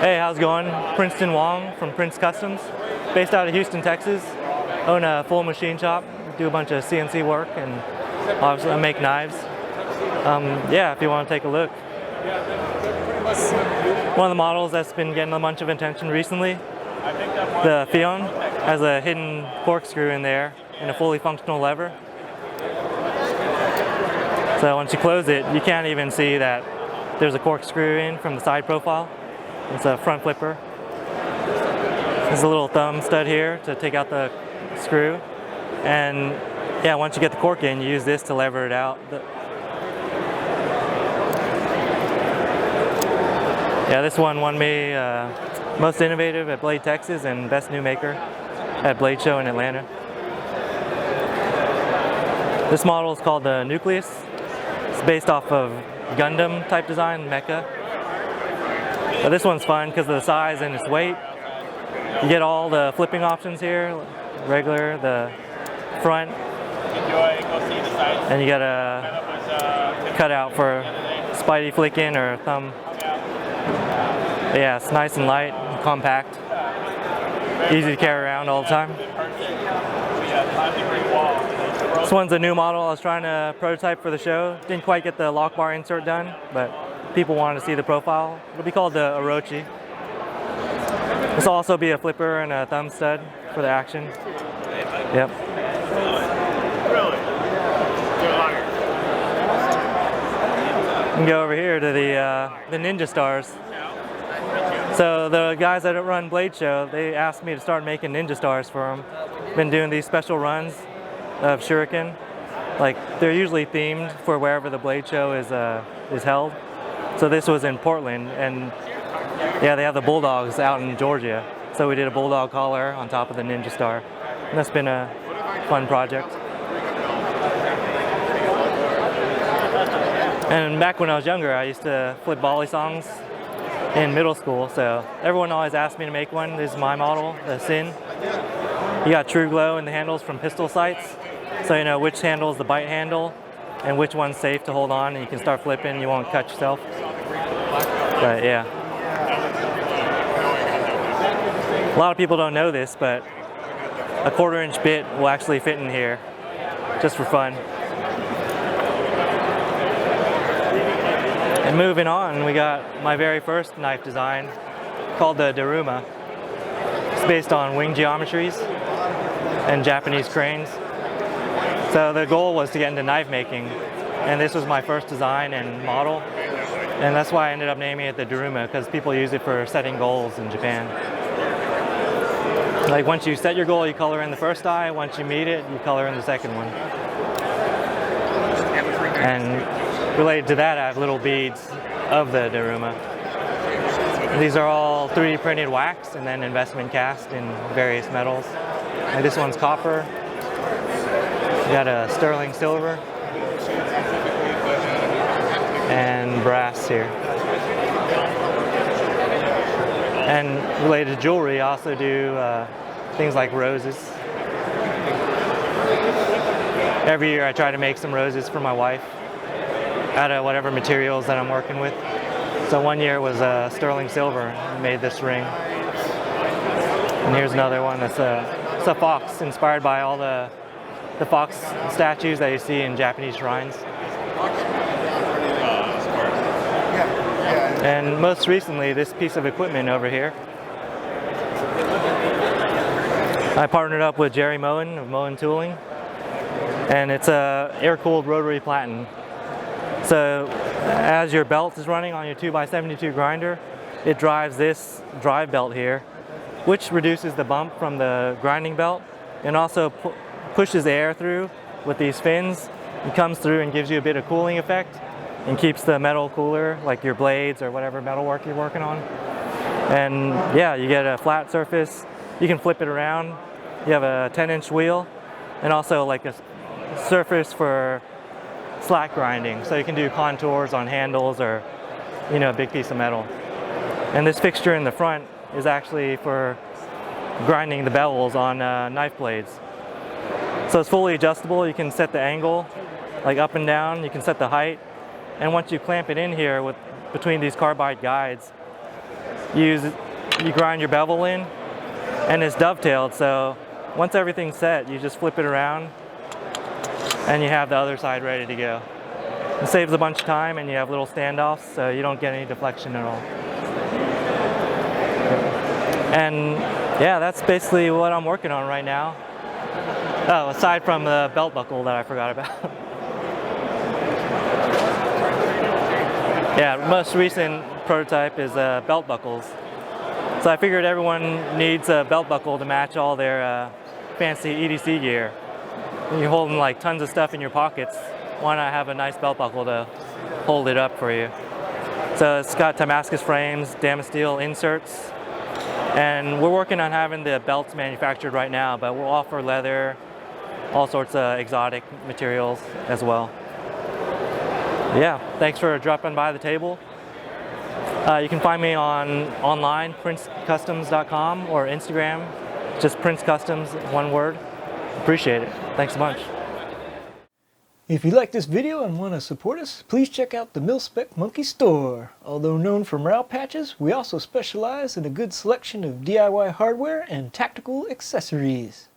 Hey, how's it going? Princeton Wong from Prince Customs, based out of Houston, Texas. Own a full machine shop, do a bunch of CNC work, and obviously I make knives. Yeah, if you want to take a look. One of the models that's been getting a bunch of attention recently, the Fion, has a hidden corkscrew in there and a fully functional lever. So once you close it, you can't even see that there's a corkscrew in from the side profile. It's a front flipper. There's a little thumb stud here to take out the screw. And yeah, once you get the cork in, you use this to lever it out. Yeah, this one won me Most Innovative at Blade Texas and Best New Maker at Blade Show in Atlanta. This model is called the Nucleus. It's based off of Gundam type design, mecha. But this one's fun because of the size and its weight. You get all the flipping options here, regular, the front, and you get a cutout for spidey flicking or thumb. But yeah, it's nice and light, and compact, easy to carry around all the time. This one's a new model I was trying to prototype for the show. Didn't quite get the lock bar insert done, but people wanted to see the profile. It'll be called the Orochi. This will also be a flipper and a thumb stud for the action. Yep. You can go over here to the Ninja Stars. So the guys that run Blade Show, they asked me to start making Ninja Stars for them. Been doing these special runs of shuriken. Like, they're usually themed for wherever the Blade Show is held. So this was in Portland, and yeah, they have the Bulldogs out in Georgia. So we did a Bulldog collar on top of the Ninja Star. And that's been a fun project. And back when I was younger, I used to flip volley songs in middle school. So everyone always asked me to make one. This is my model, the Sin. You got True Glow in the handles from pistol sights. So you know which handle is the bite handle and which one's safe to hold on, and you can start flipping, you won't cut yourself. But yeah. A lot of people don't know this, but a 1/4" bit will actually fit in here, just for fun. And moving on, we got my very first knife design called the Daruma. It's based on wing geometries and Japanese cranes. So the goal was to get into knife making, and this was my first design and model, and that's why I ended up naming it the Daruma, because people use it for setting goals in Japan. Like, once you set your goal, you color in the first eye. Once you meet it, you color in the second one. And related to that, I have little beads of the Daruma. These are all 3D printed wax and then investment cast in various metals. Like, this one's copper. We got a sterling silver and brass here. And related to jewelry, I also do things like roses. Every year I try to make some roses for my wife out of whatever materials that I'm working with. So one year was sterling silver. I made this ring. And here's another one that's it's a fox, inspired by all the fox statues that you see in Japanese shrines. And most recently, this piece of equipment over here. I partnered up with Jerry Moen of Moen Tooling, and it's a air-cooled rotary platen. So as your belt is running on your 2x72 grinder, it drives this drive belt here, which reduces the bump from the grinding belt, and also pushes air through with these fins. It comes through and gives you a bit of cooling effect and keeps the metal cooler, like your blades or whatever metalwork you're working on. And yeah, you get a flat surface. You can flip it around. You have a 10-inch wheel, and also like a surface for slack grinding. So you can do contours on handles or, you know, a big piece of metal. And this fixture in the front is actually for grinding the bevels on knife blades. So it's fully adjustable. You can set the angle, like up and down. You can set the height. And once you clamp it in here between these carbide guides, you grind your bevel in, and it's dovetailed, so once everything's set, you just flip it around and you have the other side ready to go. It saves a bunch of time, and you have little standoffs, so you don't get any deflection at all. And yeah, that's basically what I'm working on right now. Oh, aside from the belt buckle that I forgot about. Yeah, most recent prototype is belt buckles. So I figured everyone needs a belt buckle to match all their fancy EDC gear. You're holding like tons of stuff in your pockets. Why not have a nice belt buckle to hold it up for you? So it's got Damascus frames, Damasteel inserts, and we're working on having the belts manufactured right now, but we'll offer leather, all sorts of exotic materials as well. Yeah, thanks for dropping by the table. You can find me online, princecustoms.com, or Instagram, just Prince Customs, one word. Appreciate it. Thanks a bunch. If you like this video and want to support us, please check out the MIL-SPEC Monkey Store. Although known for morale patches, we also specialize in a good selection of DIY hardware and tactical accessories.